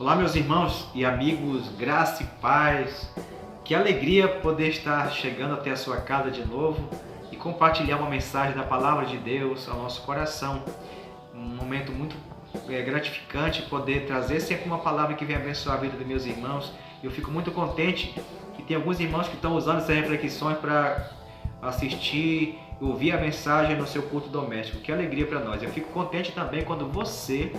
Olá, meus irmãos e amigos, graça e paz. Que alegria poder estar chegando até a sua casa de novo e compartilhar uma mensagem da Palavra de Deus ao nosso coração. Um momento muito gratificante poder trazer sempre uma palavra que vem abençoar a vida dos meus irmãos. Eu fico muito contente que tem alguns irmãos que estão usando essas reflexões para assistir e ouvir a mensagem no seu culto doméstico. Que alegria para nós. Eu fico contente também quando você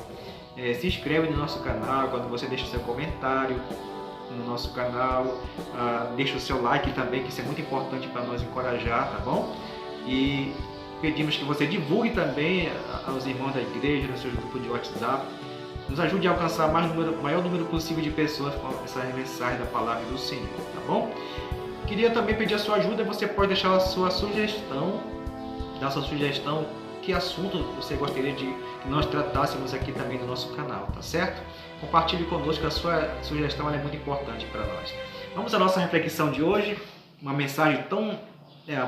se inscreve no nosso canal, quando você deixa o seu comentário no nosso canal, deixa o seu like também, que isso é muito importante para nós encorajar, tá bom? E pedimos que você divulgue também aos irmãos da igreja, nos seus grupos de WhatsApp, nos ajude a alcançar o maior número possível de pessoas com essa mensagem da palavra do Senhor, tá bom? Queria também pedir a sua ajuda. Você pode deixar a sua sugestão, que assunto você gostaria de que nós tratássemos aqui também no nosso canal, tá certo? Compartilhe conosco, a sua sugestão é muito importante para nós. Vamos à nossa reflexão de hoje, uma mensagem tão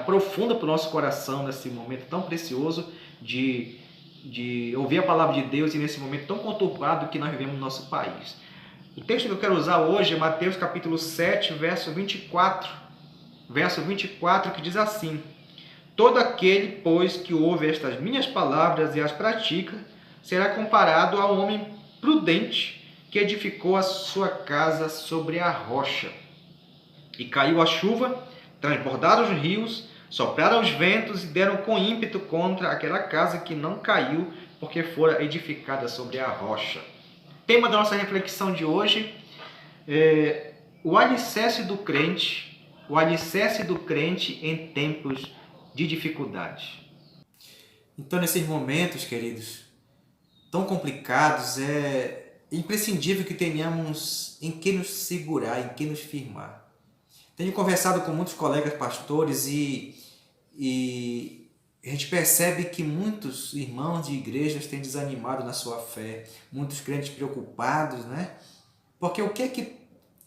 profunda para o nosso coração nesse momento tão precioso de ouvir a palavra de Deus e nesse momento tão conturbado que nós vivemos no nosso país. O texto que eu quero usar hoje é Mateus capítulo 7, verso 24, que diz assim: todo aquele, pois, que ouve estas minhas palavras e as pratica, será comparado a um homem prudente que edificou a sua casa sobre a rocha. E caiu a chuva, transbordaram os rios, sopraram os ventos e deram com ímpeto contra aquela casa que não caiu, porque fora edificada sobre a rocha. Tema da nossa reflexão de hoje é o alicerce do crente em tempos de dificuldade. Então, nesses momentos, queridos, tão complicados, é imprescindível que tenhamos em que nos segurar, em que nos firmar. Tenho conversado com muitos colegas pastores e a gente percebe que muitos irmãos de igrejas têm desanimado na sua fé, muitos crentes preocupados, né? Porque o que é que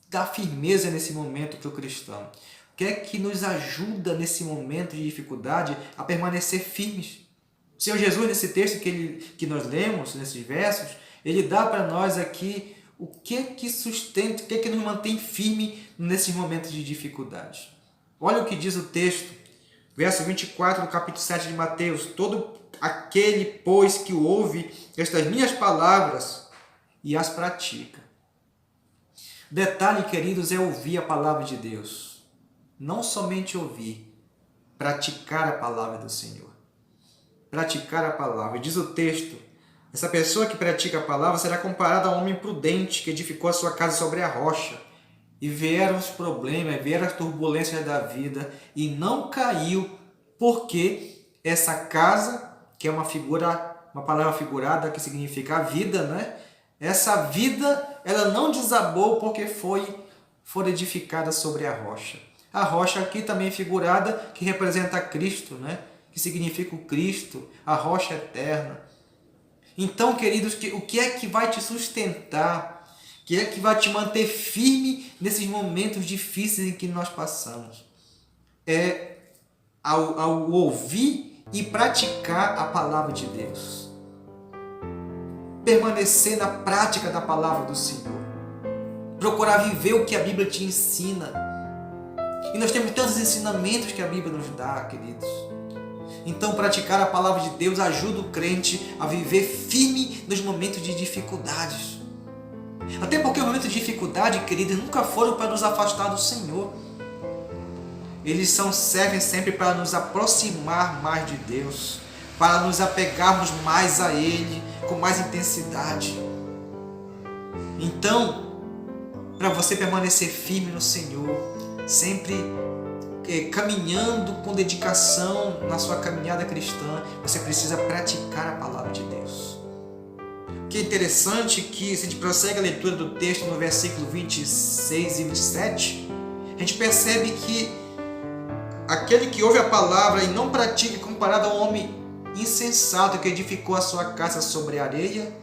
dá firmeza nesse momento para o cristão? O que é que nos ajuda nesse momento de dificuldade a permanecer firmes? O Senhor Jesus, nesse texto que nós lemos, nesses versos, Ele dá para nós aqui o que é que sustenta, o que é que nos mantém firme nesses momentos de dificuldade. Olha o que diz o texto, verso 24 do capítulo 7 de Mateus: todo aquele, pois, que ouve estas minhas palavras e as pratica. Detalhe, queridos, é ouvir a palavra de Deus. Não somente ouvir, praticar a palavra do Senhor. Praticar a palavra. Diz o texto: essa pessoa que pratica a palavra será comparada a um homem prudente que edificou a sua casa sobre a rocha. E vieram os problemas, vieram as turbulências da vida e não caiu, porque essa casa, que é uma palavra figurada que significa a vida, né? Essa vida, ela não desabou porque foi edificada sobre a rocha. A rocha aqui também é figurada, que representa Cristo, né? Que significa o Cristo, a rocha eterna. Então, queridos, o que é que vai te sustentar? O que é que vai te manter firme nesses momentos difíceis em que nós passamos? É ao ouvir e praticar a palavra de Deus. Permanecer na prática da palavra do Senhor. Procurar viver o que a Bíblia te ensina. E nós temos tantos ensinamentos que a Bíblia nos dá, queridos. Então, praticar a palavra de Deus ajuda o crente a viver firme nos momentos de dificuldades. Até porque os momentos de dificuldade, queridos, nunca foram para nos afastar do Senhor. Eles servem sempre para nos aproximar mais de Deus, para nos apegarmos mais a Ele, com mais intensidade. Então, para você permanecer firme no Senhor, sempre caminhando com dedicação na sua caminhada cristã, você precisa praticar a palavra de Deus. O que é interessante é que, se a gente prossegue a leitura do texto no versículo 26 e 27, a gente percebe que aquele que ouve a palavra e não pratica é comparado a um homem insensato que edificou a sua casa sobre a areia,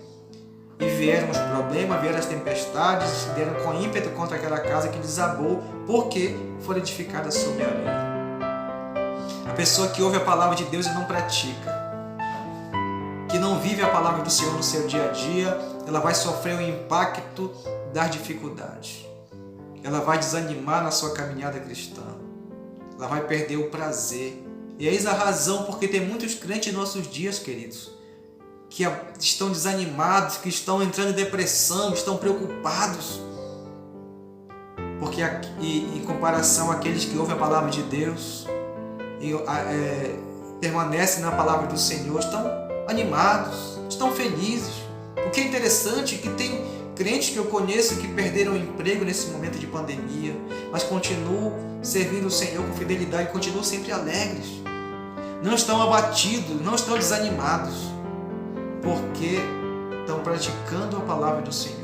e vieram os problemas, vieram as tempestades, deram com ímpeto contra aquela casa que desabou, porque foi edificada sobre a areia. A pessoa que ouve a palavra de Deus e não pratica, que não vive a palavra do Senhor no seu dia a dia, ela vai sofrer o impacto das dificuldades. Ela vai desanimar na sua caminhada cristã. Ela vai perder o prazer. E eis a razão porque tem muitos crentes em nossos dias, queridos, que estão desanimados, que estão entrando em depressão, estão preocupados. Porque em comparação àqueles que ouvem a palavra de Deus e permanecem na palavra do Senhor, estão animados, estão felizes. O que é interessante é que tem crentes que eu conheço que perderam o emprego nesse momento de pandemia, mas continuam servindo o Senhor com fidelidade, continuam sempre alegres. Não estão abatidos, não estão desanimados, porque estão praticando a palavra do Senhor.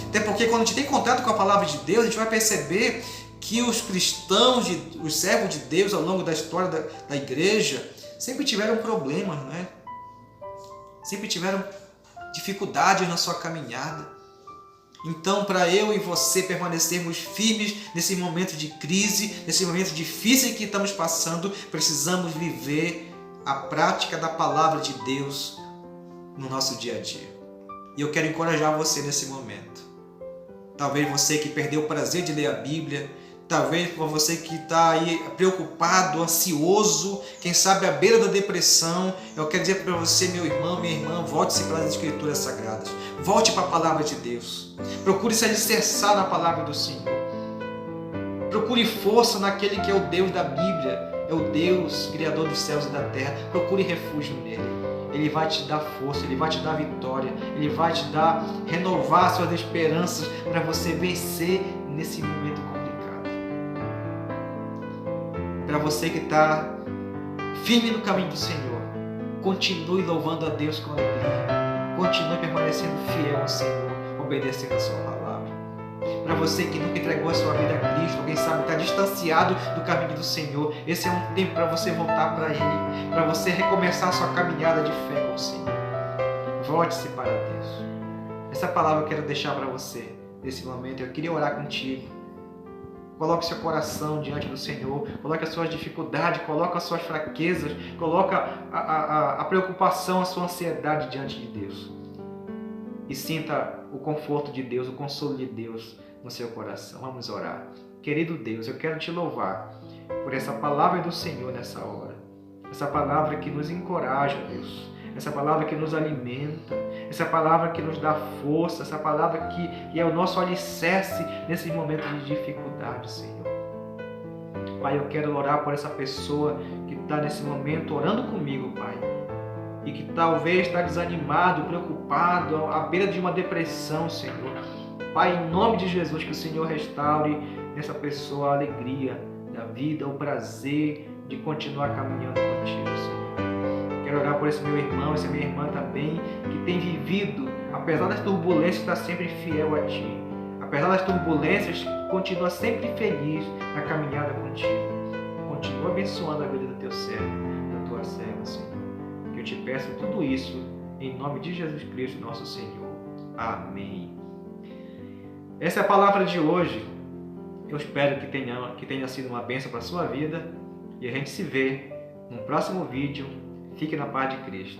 Até porque quando a gente tem contato com a palavra de Deus, a gente vai perceber que os cristãos, os servos de Deus ao longo da história da igreja, sempre tiveram problemas, né? Sempre tiveram dificuldades na sua caminhada. Então, para eu e você permanecermos firmes nesse momento de crise, nesse momento difícil que estamos passando, precisamos viver a prática da palavra de Deus no nosso dia a dia. E eu quero encorajar você nesse momento. Talvez você que perdeu o prazer de ler a Bíblia, talvez você que está aí preocupado, ansioso, quem sabe à beira da depressão, eu quero dizer para você, meu irmão, minha irmã, volte-se para as Escrituras Sagradas. Volte para a palavra de Deus. Procure se alicerçar na palavra do Senhor. Procure força naquele que é o Deus da Bíblia, é o Deus, Criador dos céus e da terra. Procure refúgio nele. Ele vai te dar força, Ele vai te dar vitória, Ele vai te dar, renovar suas esperanças para você vencer nesse momento complicado. Para você que está firme no caminho do Senhor, continue louvando a Deus com alegria, continue permanecendo fiel ao Senhor, obedecendo a sua palavra. Para você que nunca entregou a sua vida a Cristo, quem sabe está distanciado do caminho do Senhor, esse é um tempo para você voltar para Ele, para você recomeçar a sua caminhada de fé com o Senhor. Volte-se para Deus. Essa palavra eu quero deixar para você nesse momento. Eu queria orar contigo. Coloque seu coração diante do Senhor, coloque as suas dificuldades, coloque as suas fraquezas, coloque a preocupação, a sua ansiedade diante de Deus. E sinta o conforto de Deus, o consolo de Deus no seu coração. Vamos orar. Querido Deus, eu quero te louvar por essa palavra do Senhor nessa hora. Essa palavra que nos encoraja, Deus. Essa palavra que nos alimenta. Essa palavra que nos dá força. Essa palavra que é o nosso alicerce nesses momentos de dificuldade, Senhor. Pai, eu quero orar por essa pessoa que está nesse momento orando comigo, Pai. E que talvez está desanimado, preocupado, à beira de uma depressão, Senhor. Pai, em nome de Jesus, que o Senhor restaure nessa pessoa a alegria da vida, o prazer de continuar caminhando contigo, Senhor. Quero orar por esse meu irmão, essa minha irmã também, que tem vivido, apesar das turbulências, está sempre fiel a Ti. Apesar das turbulências, continua sempre feliz na caminhada contigo. Continua abençoando a vida do Teu servo, da Tua serva, Senhor. Eu te peço tudo isso em nome de Jesus Cristo, nosso Senhor. Amém. Essa é a palavra de hoje. Eu espero que tenha sido uma bênção para a sua vida. E a gente se vê no próximo vídeo. Fique na paz de Cristo.